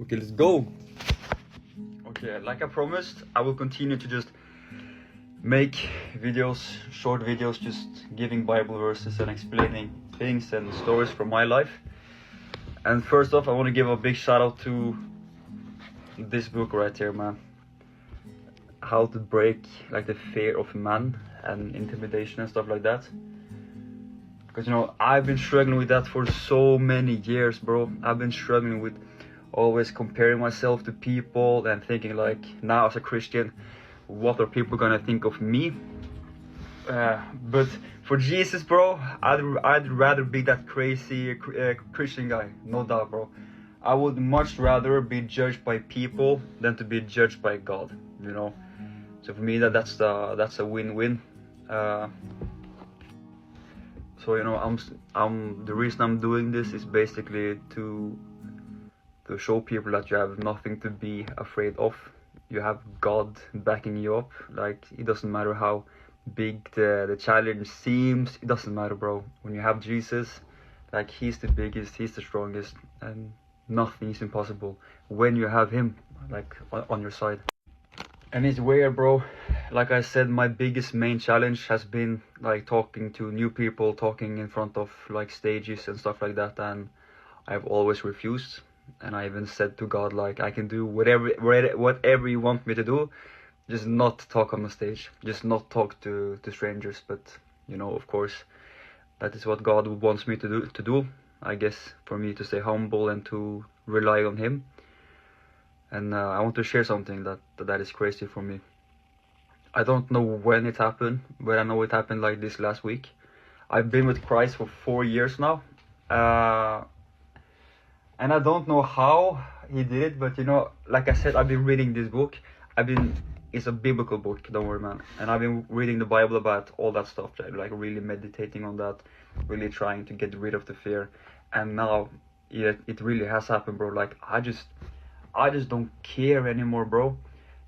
Okay, let's go. Okay, like I promised, I will continue to just make videos, short videos, just giving Bible verses and explaining things and stories from my life. And first off, I want to give a big shout out to this book right here, man. How to break like the fear of man and intimidation and stuff like that. Because you know, I've been struggling with that for so many years, bro. I've been struggling with always comparing myself to people and thinking like, now as a Christian, what are people gonna think of me? But for Jesus, bro, I'd rather be that crazy Christian guy, no doubt, bro. I would much rather be judged by people than to be judged by God, you know. So for me, that's a win-win. So you know, I'm the reason I'm doing this is basically to show people that you have nothing to be afraid of. You have God backing you up. Like, it doesn't matter how big the challenge seems, it doesn't matter, bro. When you have Jesus, like, he's the biggest, he's the strongest, and nothing is impossible when you have him like on your side. And it's weird, bro. Like I said, my biggest main challenge has been like talking to new people, talking in front of like stages and stuff like that, and I've always refused. And I even said to God, like, I can do whatever you want me to do, just not talk on the stage, just not talk to strangers. But you know, of course, that is what God wants me to do, I guess, for me to stay humble and to rely on him. And I want to share something that is crazy for me. I don't know when it happened, but I know it happened like this last week. I've been with Christ for 4 years now. And I don't know how he did it, but you know, like I said, I've been reading this book. It's a biblical book, don't worry, man. And I've been reading the Bible about all that stuff, like really meditating on that, really trying to get rid of the fear. And now, it really has happened, bro. Like, I just don't care anymore, bro.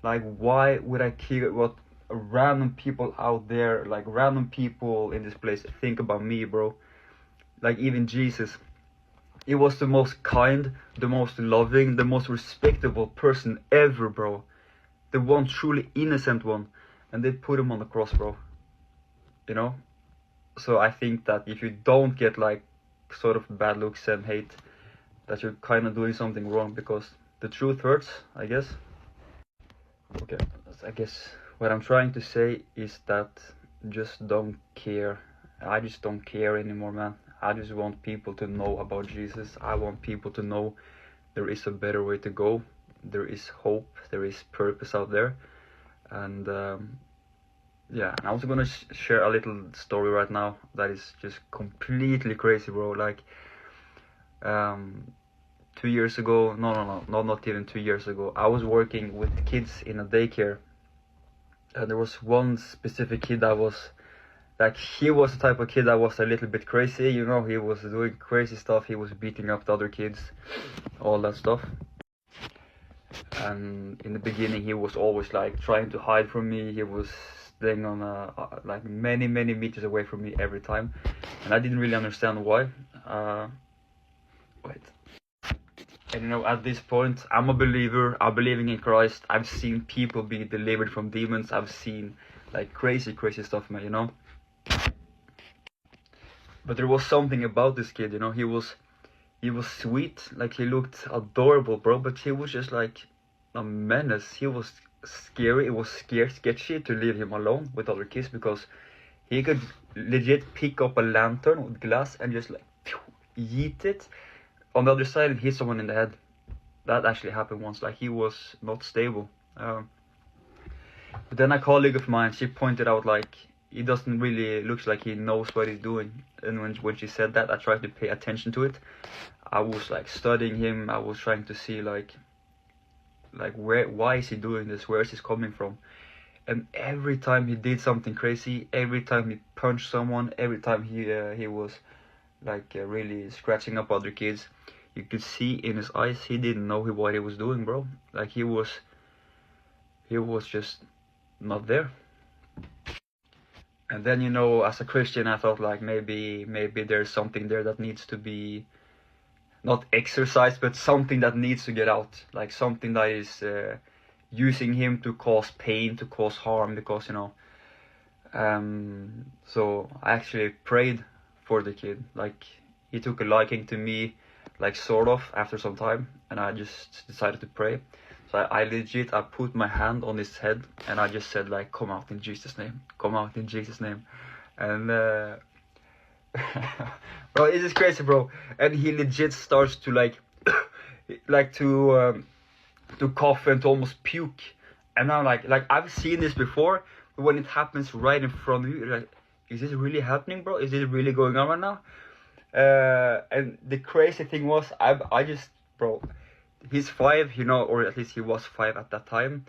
Like, why would I care what random people out there, like random people in this place think about me, bro? Like, even Jesus, he was the most kind, the most loving, the most respectable person ever, bro. The one truly innocent one. And they put him on the cross, bro. You know? So I think that if you don't get like sort of bad looks and hate, that you're kind of doing something wrong, because the truth hurts, I guess. Okay, I guess what I'm trying to say is that just don't care. I just don't care anymore, man. I just want people to know about Jesus. I want people to know there is a better way to go. There is hope. There is purpose out there. And yeah, and I was gonna share a little story right now that is just completely crazy, bro. Like 2 years ago, no, not even 2 years ago, I was working with kids in a daycare. And there was one specific kid that was like, he was the type of kid that was a little bit crazy, you know. He was doing crazy stuff, he was beating up the other kids, all that stuff. And in the beginning, he was always like trying to hide from me. He was staying on like many meters away from me every time, and I didn't really understand why. Wait. And you know, at this point, I'm a believer. I'm believing in Christ. I've seen people be delivered from demons. I've seen like crazy stuff, man, you know. But there was something about this kid, you know. He was sweet, like he looked adorable, bro. But he was just like a menace. He was scary. It was sketchy to leave him alone with other kids, because he could legit pick up a lantern with glass and just like yeet it on the other side and hit someone in the head. That actually happened once. Like, he was not stable. But then a colleague of mine, she pointed out like, he doesn't really look like he knows what he's doing. And when she said that, I tried to pay attention to it. I was like studying him. I was trying to see like why is he doing this? Where is this coming from? And every time he did something crazy, every time he punched someone, every time he was like really scratching up other kids, you could see in his eyes he didn't know what he was doing, bro. Like, he was just not there. And then, you know, as a Christian, I thought like maybe there's something there that needs to be not exercise, but something that needs to get out, like something that is using him to cause pain, to cause harm, because so I actually prayed for the kid. Like, he took a liking to me, like, sort of, after some time, and I just decided to pray. So I put my hand on his head, and I just said, like, come out in Jesus' name, come out in Jesus' name. And bro, this is crazy, bro. And he legit starts to like to cough and to almost puke. And I'm like I've seen this before, but when it happens right in front of you, you're like, is this really happening, bro? Is this really going on right now? And the crazy thing was, I just, bro, he's 5, or at least he was 5 at that time.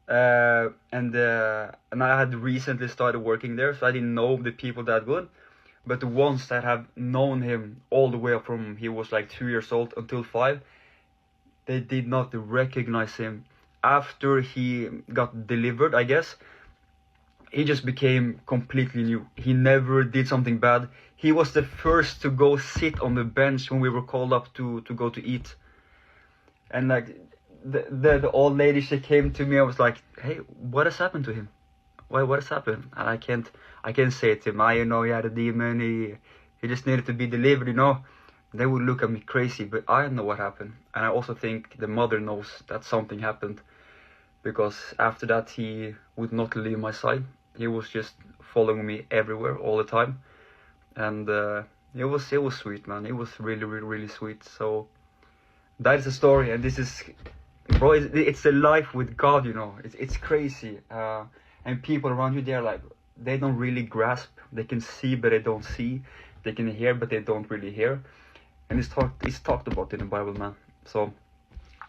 And I had recently started working there, so I didn't know the people that good. But the ones that have known him all the way up from he was like 2 years old until 5, they did not recognize him. After he got delivered, I guess, he just became completely new. He never did something bad. He was the first to go sit on the bench when we were called up to go to eat. And like the old lady, she came to me. I was like, hey, what has happened to him? What has happened? And I can't say it to him. He had a demon. He just needed to be delivered. They would look at me crazy, but I know what happened. And I also think the mother knows that something happened, because after that he would not leave my side. He was just following me everywhere all the time, and it was sweet, man. It was really, really, really sweet. So that is the story, and this is, bro, it's the life with God. It's crazy. And people around you, they're like, they don't really grasp. They can see, but they don't see. They can hear, but they don't really hear. And it's talked about in the Bible, man. So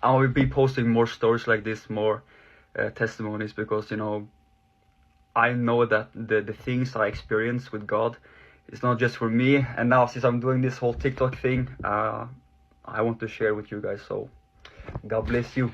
I will be posting more stories like this, more testimonies, because I know that the things I experience with God is not just for me. And now, since I'm doing this whole TikTok thing, I want to share with you guys. So God bless you.